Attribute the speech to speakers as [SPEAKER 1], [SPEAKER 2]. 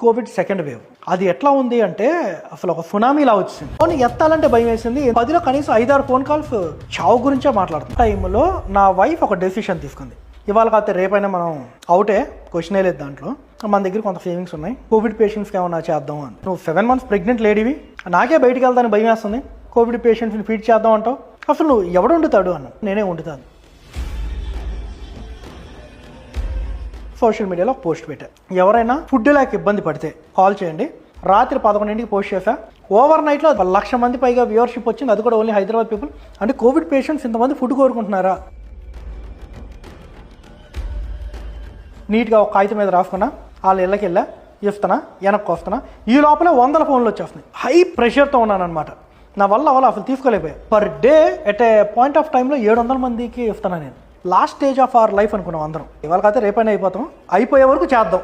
[SPEAKER 1] Covid second wave అది ఎట్లా ఉంది అంటే అసలు ఒక సునామీలా వచ్చింది. ఫోన్ ఎత్తాలంటే భయం వేసింది. 10లో కనీసం 5-6 ఫోన్ కాల్స్ చావు గురించే మాట్లాడుతుంది. టైంలో నా వైఫ్ ఒక డెసిషన్ తీసుకుంది. ఇవాళ కాకపోతే రేపైనా మనం అవుటే, క్వశ్చనే లేదు దాంట్లో. మన దగ్గర కొంత సేవింగ్స్ ఉన్నాయి, కోవిడ్ పేషెంట్స్కి ఏమన్నా చేద్దాం అని. నువ్వు 7 months ప్రెగ్నెంట్ లేడీవి, నాకే బయటికి వెళ్తాను భయం వేస్తుంది, కోవిడ్ పేషెంట్స్ని ఫీడ్ చేద్దాం అంటావు. అసలు నువ్వు ఎవడు వండుతాడు అన్న. నేనే వండుతాను. సోషల్ మీడియాలో పోస్ట్ పెట్టా, ఎవరైనా ఫుడ్ లేక ఇబ్బంది పడితే కాల్ చేయండి. రాత్రి 11ంటికి పోస్ట్ చేశా. ఓవర్ నైట్లో 1,00,000 మంది పైగా వ్యూవర్షిప్ వచ్చింది. అది కూడా ఓన్లీ హైదరాబాద్ పీపుల్. అంటే కోవిడ్ పేషెంట్స్ ఇంతమంది ఫుడ్ కోరుకుంటున్నారా? నీట్గా ఒక కాగితం మీద రాసుకున్నా, వాళ్ళ ఇళ్ళకి వెళ్ళా, ఇస్తున్నా, వెనక్కి వస్తున్నా. ఈ లోపల 100 ఫోన్లు వచ్చేస్తున్నాయి. హై ప్రెషర్తో ఉన్నాను అనమాట. నా వల్ల అసలు తీసుకోలేకపోయా. Per day at a point of టైంలో 700 మందికి ఇస్తున్నా నేను. Last stage of our life అనుకున్నాం అందరం. ఇవాళ కాకపోతే రేపైనా అయిపోతాం, అయిపోయే వరకు చేద్దాం.